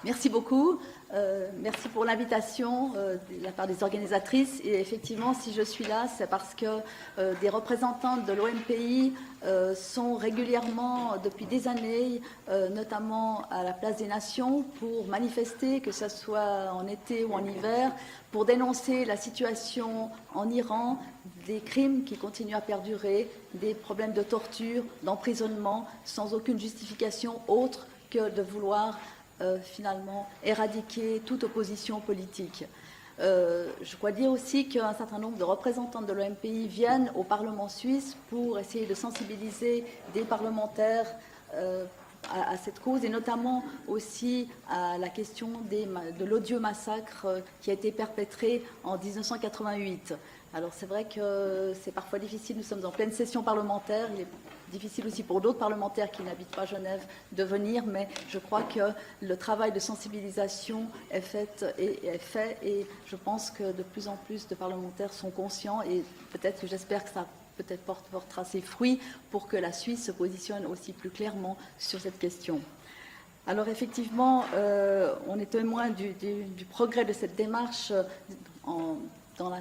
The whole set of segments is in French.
Merci beaucoup. Merci pour l'invitation de la part des organisatrices. Et effectivement, si je suis là, c'est parce que des représentantes de l'OMPI sont régulièrement, depuis des années, notamment à la Place des Nations, pour manifester, que ce soit en été ou en hiver, pour dénoncer la situation en Iran, des crimes qui continuent à perdurer, des problèmes de torture, d'emprisonnement, sans aucune justification autre que de vouloir finalement éradiquer toute opposition politique. Je crois dire aussi qu'un certain nombre de représentants de l'OMPI viennent au Parlement suisse pour essayer de sensibiliser des parlementaires à cette cause, et notamment aussi à la question de l'odieux massacre qui a été perpétré en 1988. Alors c'est vrai que c'est parfois difficile, nous sommes en pleine session parlementaire, il est difficile aussi pour d'autres parlementaires qui n'habitent pas Genève de venir, mais je crois que le travail de sensibilisation est fait, et je pense que de plus en plus de parlementaires sont conscients, et peut-être que j'espère que ça peut-être portera ses fruits pour que la Suisse se positionne aussi plus clairement sur cette question. Alors effectivement, on est témoin du progrès de cette démarche dans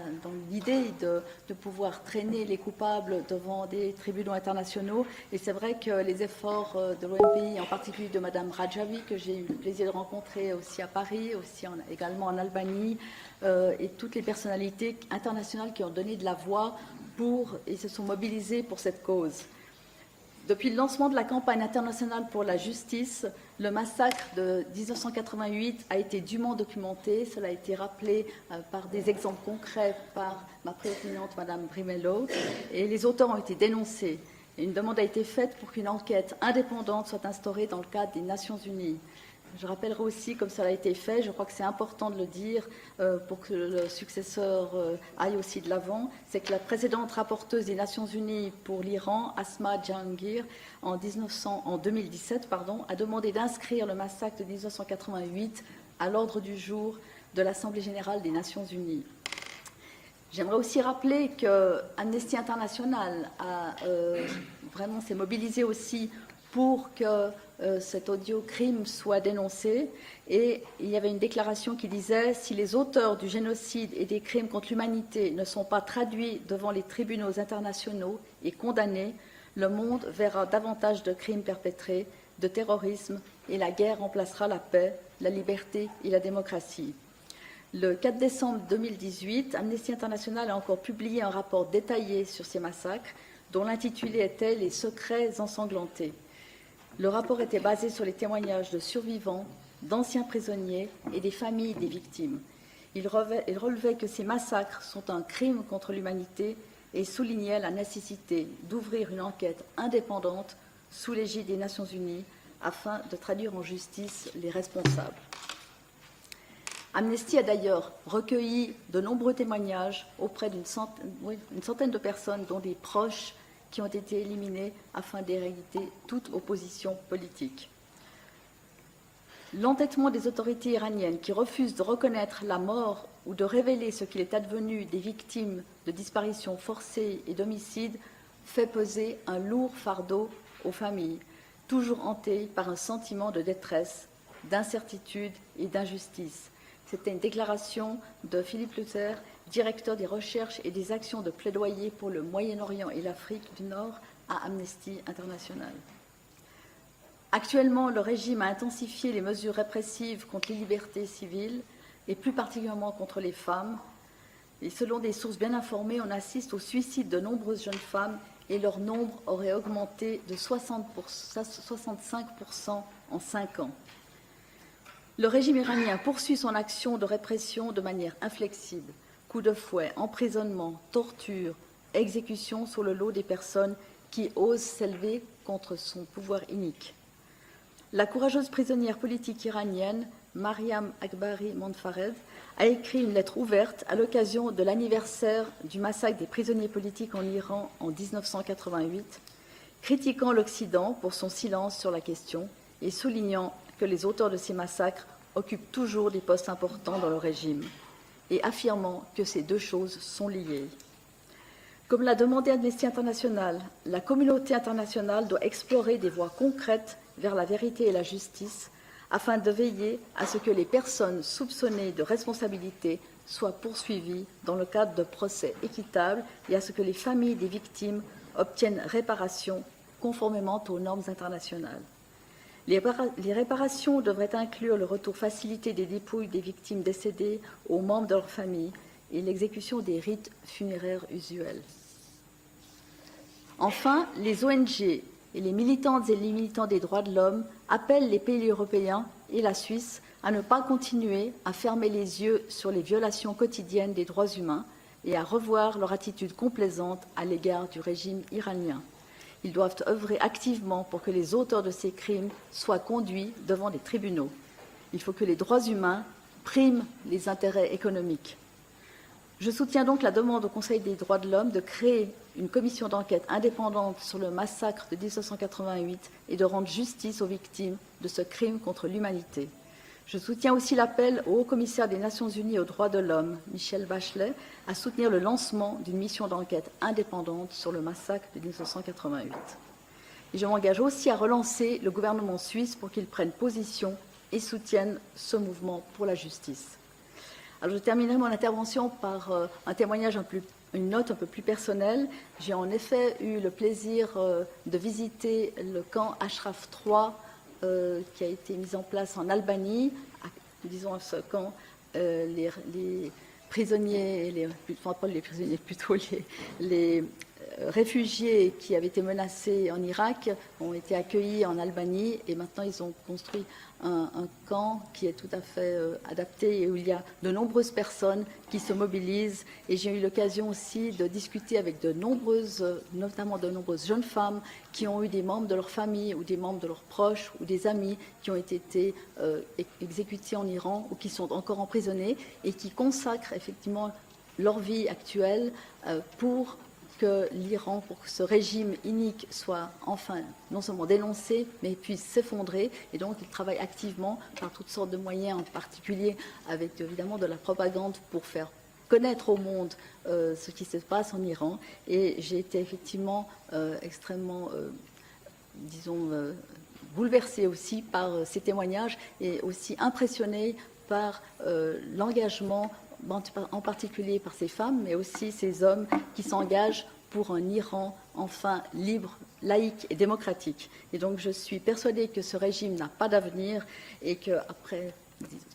l'idée de pouvoir traîner les coupables devant des tribunaux internationaux. Et c'est vrai que les efforts de l'OMPI, en particulier de Mme Rajavi, que j'ai eu le plaisir de rencontrer aussi à Paris, aussi également en Albanie, et toutes les personnalités internationales qui ont donné de la voix et se sont mobilisées pour cette cause. Depuis le lancement de la campagne internationale pour la justice, le massacre de 1988 a été dûment documenté. Cela a été rappelé par des exemples concrets par ma présidente, Mme Brimello, et les auteurs ont été dénoncés. Et une demande a été faite pour qu'une enquête indépendante soit instaurée dans le cadre des Nations Unies. Je rappellerai aussi, comme cela a été fait, je crois que c'est important de le dire pour que le successeur aille aussi de l'avant, c'est que la précédente rapporteuse des Nations Unies pour l'Iran, Asma Jahangir, en 2017, a demandé d'inscrire le massacre de 1988 à l'ordre du jour de l'Assemblée générale des Nations Unies. J'aimerais aussi rappeler que Amnesty International vraiment s'est mobilisé aussi pour que cet odieux crime soit dénoncé, et il y avait une déclaration qui disait « Si les auteurs du génocide et des crimes contre l'humanité ne sont pas traduits devant les tribunaux internationaux et condamnés, le monde verra davantage de crimes perpétrés, de terrorisme, et la guerre remplacera la paix, la liberté et la démocratie ». Le 4 décembre 2018, Amnesty International a encore publié un rapport détaillé sur ces massacres, dont l'intitulé était « Les secrets ensanglantés ». Le rapport était basé sur les témoignages de survivants, d'anciens prisonniers et des familles des victimes. Il relevait que ces massacres sont un crime contre l'humanité et soulignait la nécessité d'ouvrir une enquête indépendante sous l'égide des Nations Unies afin de traduire en justice les responsables. Amnesty a d'ailleurs recueilli de nombreux témoignages auprès d'une centaine de personnes, dont des proches, qui ont été éliminés afin d'éradiquer toute opposition politique. L'entêtement des autorités iraniennes qui refusent de reconnaître la mort ou de révéler ce qu'il est advenu des victimes de disparitions forcées et d'homicides fait peser un lourd fardeau aux familles, toujours hantées par un sentiment de détresse, d'incertitude et d'injustice. C'était une déclaration de Philippe Luther, directeur des recherches et des actions de plaidoyer pour le Moyen-Orient et l'Afrique du Nord à Amnesty International. Actuellement, le régime a intensifié les mesures répressives contre les libertés civiles et plus particulièrement contre les femmes. Et selon des sources bien informées, on assiste au suicide de nombreuses jeunes femmes et leur nombre aurait augmenté de 65% en 5 ans. Le régime iranien poursuit son action de répression de manière inflexible. Coups de fouet, emprisonnement, torture, exécution sur le lot des personnes qui osent s'élever contre son pouvoir inique. La courageuse prisonnière politique iranienne, Mariam Akbari Monfared, a écrit une lettre ouverte à l'occasion de l'anniversaire du massacre des prisonniers politiques en Iran en 1988, critiquant l'Occident pour son silence sur la question et soulignant que les auteurs de ces massacres occupent toujours des postes importants dans le régime, et affirmant que ces deux choses sont liées. Comme l'a demandé Amnesty International, la communauté internationale doit explorer des voies concrètes vers la vérité et la justice afin de veiller à ce que les personnes soupçonnées de responsabilité soient poursuivies dans le cadre de procès équitables et à ce que les familles des victimes obtiennent réparation conformément aux normes internationales. Les réparations devraient inclure le retour facilité des dépouilles des victimes décédées aux membres de leur famille et l'exécution des rites funéraires usuels. Enfin, les ONG et les militantes et les militants des droits de l'homme appellent les pays européens et la Suisse à ne pas continuer à fermer les yeux sur les violations quotidiennes des droits humains et à revoir leur attitude complaisante à l'égard du régime iranien. Ils doivent œuvrer activement pour que les auteurs de ces crimes soient conduits devant des tribunaux. Il faut que les droits humains priment les intérêts économiques. Je soutiens donc la demande au Conseil des droits de l'homme de créer une commission d'enquête indépendante sur le massacre de 1988 et de rendre justice aux victimes de ce crime contre l'humanité. Je soutiens aussi l'appel au Haut-Commissaire des Nations Unies aux droits de l'homme, Michelle Bachelet, à soutenir le lancement d'une mission d'enquête indépendante sur le massacre de 1988. Et je m'engage aussi à relancer le gouvernement suisse pour qu'il prenne position et soutienne ce mouvement pour la justice. Alors, je terminerai mon intervention par un témoignage une note un peu plus personnelle. J'ai en effet eu le plaisir de visiter le camp Ashraf III qui a été mis en place en Albanie. Disons à ce camp, les prisonniers, pas les prisonniers, plutôt les réfugiés qui avaient été menacés en Irak ont été accueillis en Albanie et maintenant ils ont construit un camp qui est tout à fait adapté et où il y a de nombreuses personnes qui se mobilisent. Et j'ai eu l'occasion aussi de discuter avec notamment de nombreuses jeunes femmes qui ont eu des membres de leur famille ou des membres de leurs proches ou des amis qui ont été exécutés en Iran ou qui sont encore emprisonnés et qui consacrent effectivement leur vie actuelle pour que l'Iran, pour que ce régime inique soit enfin non seulement dénoncé, mais puisse s'effondrer. Et donc, il travaille activement par toutes sortes de moyens, en particulier avec évidemment de la propagande pour faire connaître au monde ce qui se passe en Iran. Et j'ai été effectivement extrêmement, bouleversée aussi par ces témoignages et aussi impressionnée par l'engagement en particulier par ces femmes, mais aussi ces hommes qui s'engagent pour un Iran enfin libre, laïque et démocratique. Et donc je suis persuadée que ce régime n'a pas d'avenir et qu'après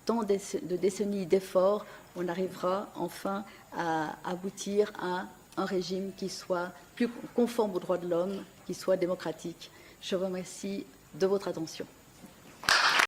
tant de décennies d'efforts, on arrivera enfin à aboutir à un régime qui soit plus conforme aux droits de l'homme, qui soit démocratique. Je vous remercie de votre attention.